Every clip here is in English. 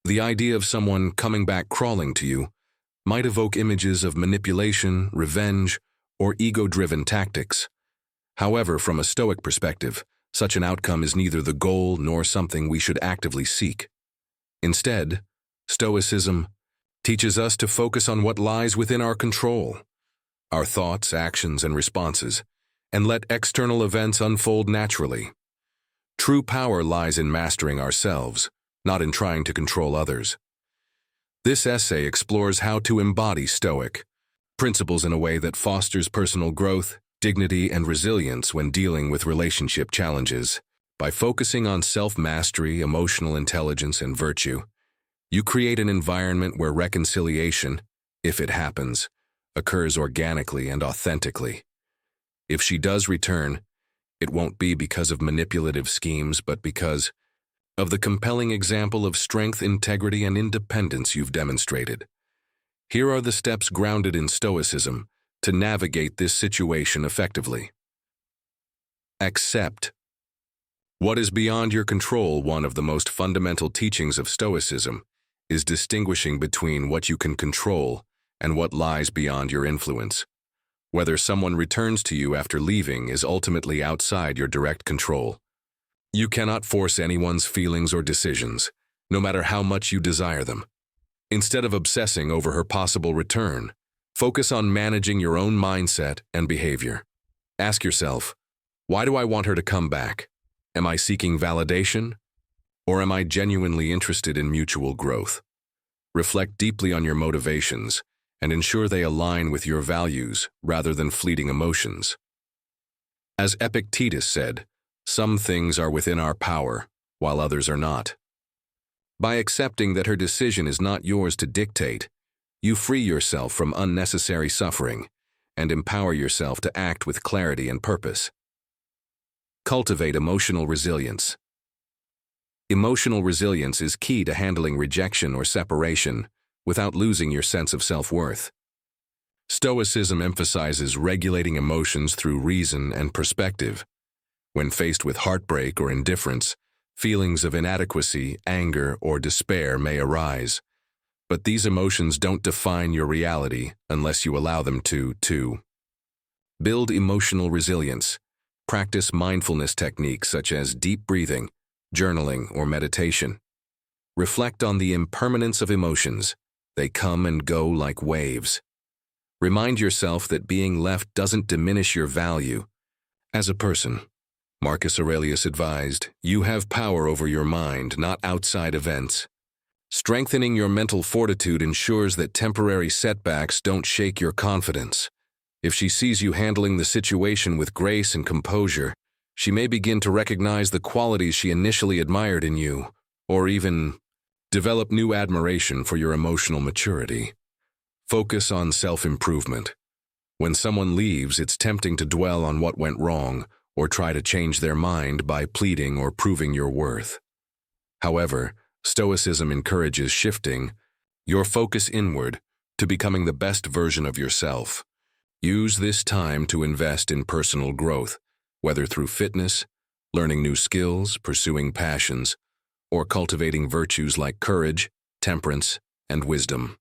The idea of someone coming back crawling to you might evoke images of manipulation, revenge, or ego-driven tactics. However, from a Stoic perspective, such an outcome is neither the goal nor something we should actively seek. Instead, Stoicism teaches us to focus on what lies within our control, our thoughts, actions, and responses, and let external events unfold naturally. True power lies in mastering ourselves, not in trying to control others. This essay explores how to embody Stoic principles in a way that fosters personal growth, dignity, and resilience when dealing with relationship challenges. By focusing on self-mastery, emotional intelligence, and virtue, you create an environment where reconciliation, if it happens, occurs organically and authentically. If she does return, it won't be because of manipulative schemes, but because of the compelling example of strength, integrity, and independence you've demonstrated. Here are the steps grounded in Stoicism to navigate this situation effectively. Accept what is beyond your control. One of the most fundamental teachings of Stoicism is distinguishing between what you can control and what lies beyond your influence. Whether someone returns to you after leaving is ultimately outside your direct control. You cannot force anyone's feelings or decisions, no matter how much you desire them. Instead of obsessing over her possible return, focus on managing your own mindset and behavior. Ask yourself, why do I want her to come back? Am I seeking validation? Or am I genuinely interested in mutual growth? Reflect deeply on your motivations and ensure they align with your values rather than fleeting emotions. As Epictetus said, some things are within our power, while others are not. By accepting that her decision is not yours to dictate, you free yourself from unnecessary suffering and empower yourself to act with clarity and purpose. Cultivate emotional resilience. Emotional resilience is key to handling rejection or separation without losing your sense of self-worth. Stoicism emphasizes regulating emotions through reason and perspective. When faced with heartbreak or indifference, feelings of inadequacy, anger, or despair may arise. But these emotions don't define your reality unless you allow them to. Build emotional resilience. Practice mindfulness techniques such as deep breathing, journaling, or meditation. Reflect on the impermanence of emotions. They come and go like waves. Remind yourself that being left doesn't diminish your value as a person. Marcus Aurelius advised, "You have power over your mind, not outside events." Strengthening your mental fortitude ensures that temporary setbacks don't shake your confidence. If she sees you handling the situation with grace and composure, she may begin to recognize the qualities she initially admired in you, or even develop new admiration for your emotional maturity. Focus on self-improvement. When someone leaves, it's tempting to dwell on what went wrong or try to change their mind by pleading or proving your worth. However, Stoicism encourages shifting your focus inward to becoming the best version of yourself. Use this time to invest in personal growth, whether through fitness, learning new skills, pursuing passions, or cultivating virtues like courage, temperance, and wisdom.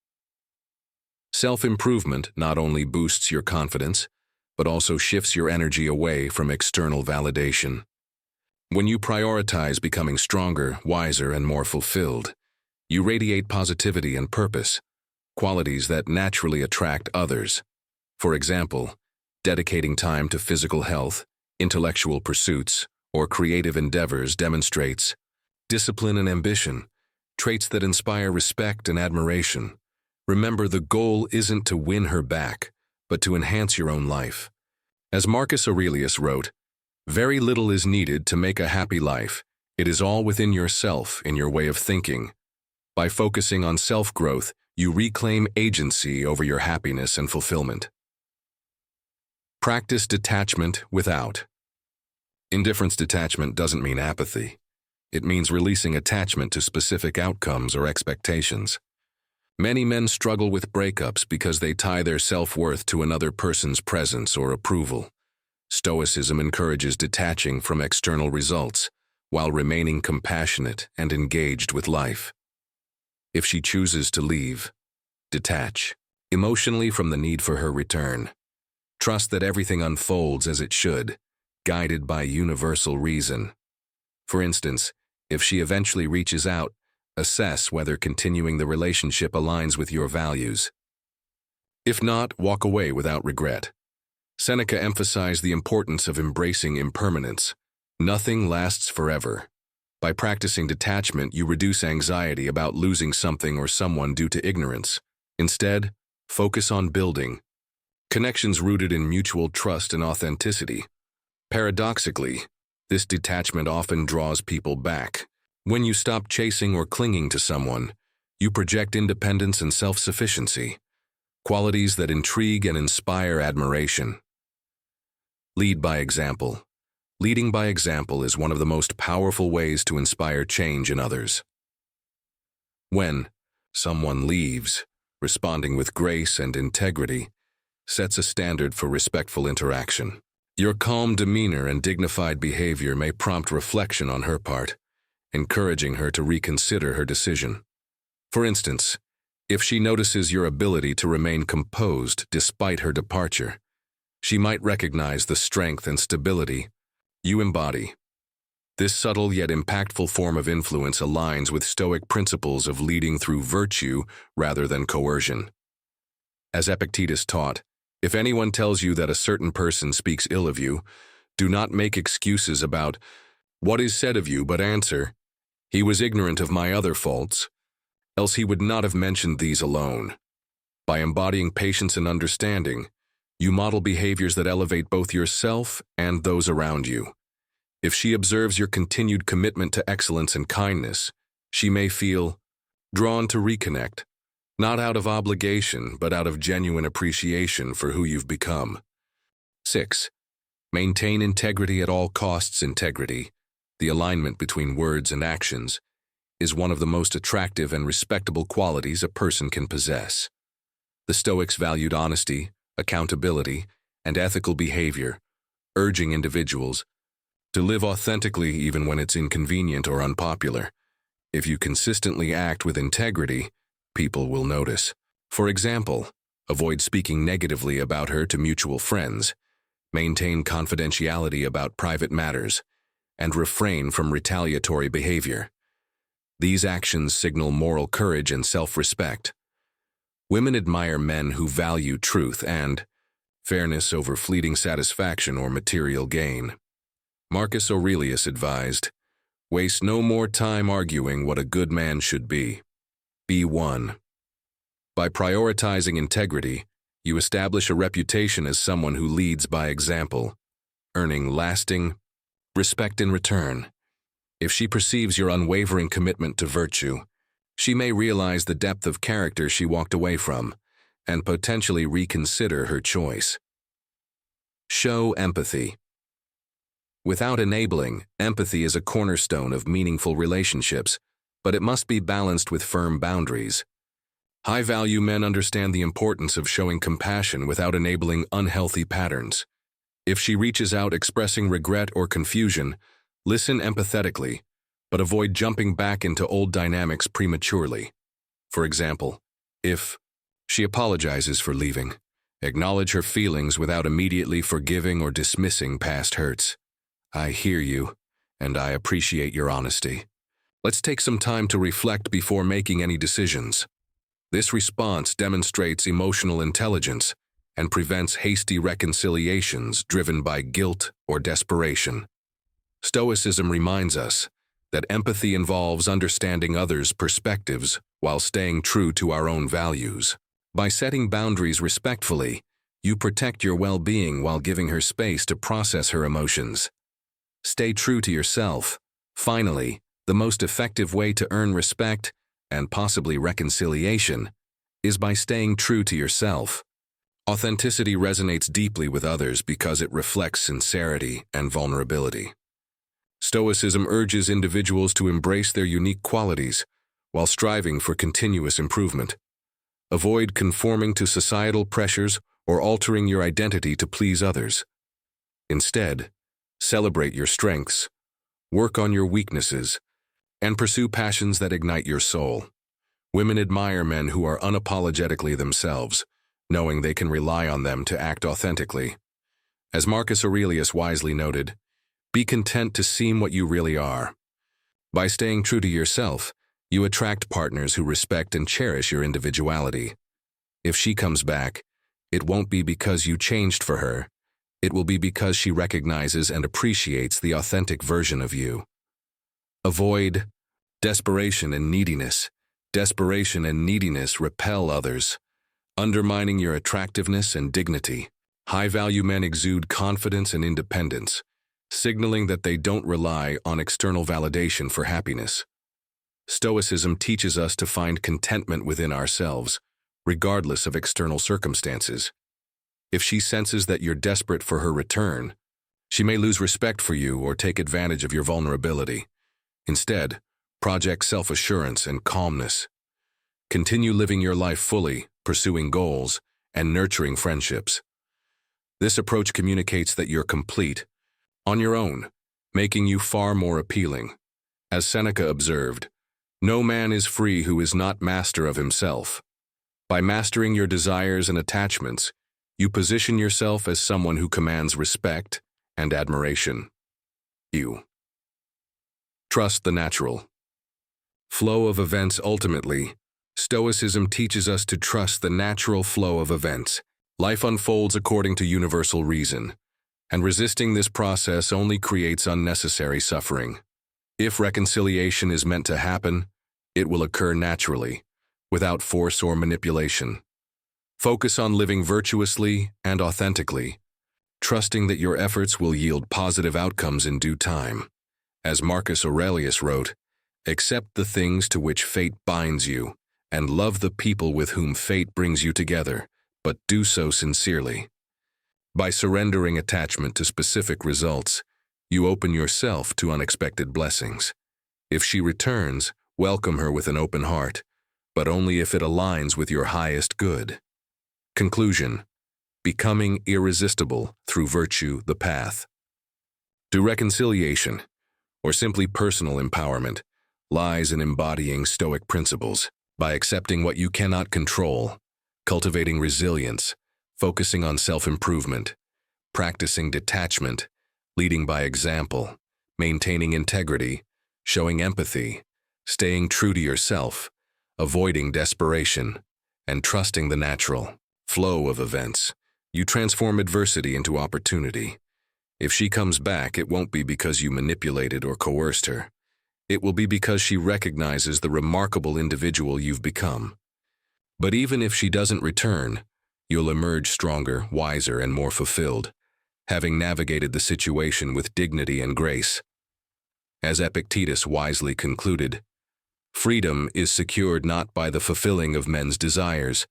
Self-improvement not only boosts your confidence, but also shifts your energy away from external validation. When you prioritize becoming stronger, wiser, and more fulfilled, you radiate positivity and purpose, qualities that naturally attract others. For example, dedicating time to physical health, intellectual pursuits, or creative endeavors demonstrates discipline and ambition, traits that inspire respect and admiration. Remember, the goal isn't to win her back, but to enhance your own life. As Marcus Aurelius wrote, "Very little is needed to make a happy life. It is all within yourself, in your way of thinking." By focusing on self-growth, you reclaim agency over your happiness and fulfillment. Practice detachment without. Indifference detachment doesn't mean apathy. It means releasing attachment to specific outcomes or expectations. Many men struggle with breakups because they tie their self-worth to another person's presence or approval. Stoicism encourages detaching from external results while remaining compassionate and engaged with life. If she chooses to leave, detach emotionally from the need for her return. Trust that everything unfolds as it should, guided by universal reason. For instance, if she eventually reaches out, assess whether continuing the relationship aligns with your values. If not, walk away without regret. Seneca emphasized the importance of embracing impermanence. Nothing lasts forever. By practicing detachment, you reduce anxiety about losing something or someone due to ignorance. Instead, focus on building connections rooted in mutual trust and authenticity. Paradoxically, this detachment often draws people back. When you stop chasing or clinging to someone, you project independence and self-sufficiency, qualities that intrigue and inspire admiration. Lead by example. Leading by example is one of the most powerful ways to inspire change in others. When someone leaves, responding with grace and integrity sets a standard for respectful interaction. Your calm demeanor and dignified behavior may prompt reflection on her part, encouraging her to reconsider her decision. For instance, if she notices your ability to remain composed despite her departure, she might recognize the strength and stability you embody. This subtle yet impactful form of influence aligns with Stoic principles of leading through virtue rather than coercion. As Epictetus taught, if anyone tells you that a certain person speaks ill of you, do not make excuses about what is said of you, but answer, "He was ignorant of my other faults, else he would not have mentioned these alone." By embodying patience and understanding, you model behaviors that elevate both yourself and those around you. If she observes your continued commitment to excellence and kindness, she may feel drawn to reconnect, not out of obligation, but out of genuine appreciation for who you've become. 6. Maintain integrity at all costs. Integrity, the alignment between words and actions, is one of the most attractive and respectable qualities a person can possess. The Stoics valued honesty, accountability, and ethical behavior, urging individuals to live authentically even when it's inconvenient or unpopular. If you consistently act with integrity, people will notice. For example, avoid speaking negatively about her to mutual friends, maintain confidentiality about private matters, and refrain from retaliatory behavior. These actions signal moral courage and self-respect. Women admire men who value truth and fairness over fleeting satisfaction or material gain. Marcus Aurelius advised, "Waste no more time arguing what a good man should be. Be one." By prioritizing integrity, you establish a reputation as someone who leads by example, earning lasting respect in return. If she perceives your unwavering commitment to virtue, she may realize the depth of character she walked away from and potentially reconsider her choice. Show empathy. Without enabling, empathy is a cornerstone of meaningful relationships, but it must be balanced with firm boundaries. High-value men understand the importance of showing compassion without enabling unhealthy patterns. If she reaches out expressing regret or confusion, listen empathetically, but avoid jumping back into old dynamics prematurely. For example, if she apologizes for leaving, acknowledge her feelings without immediately forgiving or dismissing past hurts. "I hear you, and I appreciate your honesty. Let's take some time to reflect before making any decisions." This response demonstrates emotional intelligence and prevents hasty reconciliations driven by guilt or desperation. Stoicism reminds us that empathy involves understanding others' perspectives while staying true to our own values. By setting boundaries respectfully, you protect your well-being while giving her space to process her emotions. Stay true to yourself. Finally, the most effective way to earn respect, and possibly reconciliation, is by staying true to yourself. Authenticity resonates deeply with others because it reflects sincerity and vulnerability. Stoicism urges individuals to embrace their unique qualities while striving for continuous improvement. Avoid conforming to societal pressures or altering your identity to please others. Instead, celebrate your strengths, work on your weaknesses, and pursue passions that ignite your soul. Women admire men who are unapologetically themselves, knowing they can rely on them to act authentically. As Marcus Aurelius wisely noted, be content to seem what you really are. By staying true to yourself, you attract partners who respect and cherish your individuality. If she comes back, it won't be because you changed for her. It will be because she recognizes and appreciates the authentic version of you. Avoid desperation and neediness. Desperation and neediness repel others, undermining your attractiveness and dignity. High-value men exude confidence and independence, signaling that they don't rely on external validation for happiness. Stoicism teaches us to find contentment within ourselves, regardless of external circumstances. If she senses that you're desperate for her return, she may lose respect for you or take advantage of your vulnerability. Instead, project self-assurance and calmness. Continue living your life fully, pursuing goals, and nurturing friendships. This approach communicates that you're complete, on your own, making you far more appealing. As Seneca observed, no man is free who is not master of himself. By mastering your desires and attachments, you position yourself as someone who commands respect and admiration. You trust the natural flow of events. Ultimately, Stoicism teaches us to trust the natural flow of events. Life unfolds according to universal reason, and resisting this process only creates unnecessary suffering. If reconciliation is meant to happen, it will occur naturally, without force or manipulation. Focus on living virtuously and authentically, trusting that your efforts will yield positive outcomes in due time. As Marcus Aurelius wrote, accept the things to which fate binds you, and love the people with whom fate brings you together, but do so sincerely. By surrendering attachment to specific results, you open yourself to unexpected blessings. If she returns, welcome her with an open heart, but only if it aligns with your highest good. Conclusion: becoming irresistible through virtue, the path to reconciliation, or simply personal empowerment, lies in embodying Stoic principles. By accepting what you cannot control, cultivating resilience, focusing on self-improvement, practicing detachment, leading by example, maintaining integrity, showing empathy, staying true to yourself, avoiding desperation, and trusting the natural flow of events, you transform adversity into opportunity. If she comes back, it won't be because you manipulated or coerced her. It will be because she recognizes the remarkable individual you've become. But even if she doesn't return, you'll emerge stronger, wiser, and more fulfilled, having navigated the situation with dignity and grace. As Epictetus wisely concluded, freedom is secured not by the fulfilling of men's desires,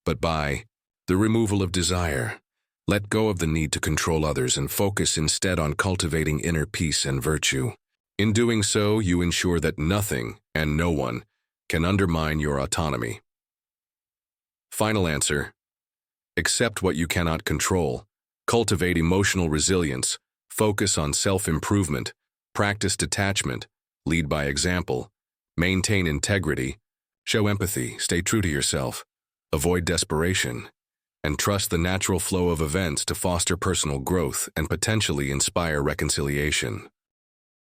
but by the removal of desire. Let go of the need to control others and focus instead on cultivating inner peace and virtue. In doing so, you ensure that nothing and no one can undermine your autonomy. Final answer: accept what you cannot control, cultivate emotional resilience, focus on self-improvement, practice detachment, lead by example, maintain integrity, show empathy, stay true to yourself, avoid desperation, and trust the natural flow of events to foster personal growth and potentially inspire reconciliation.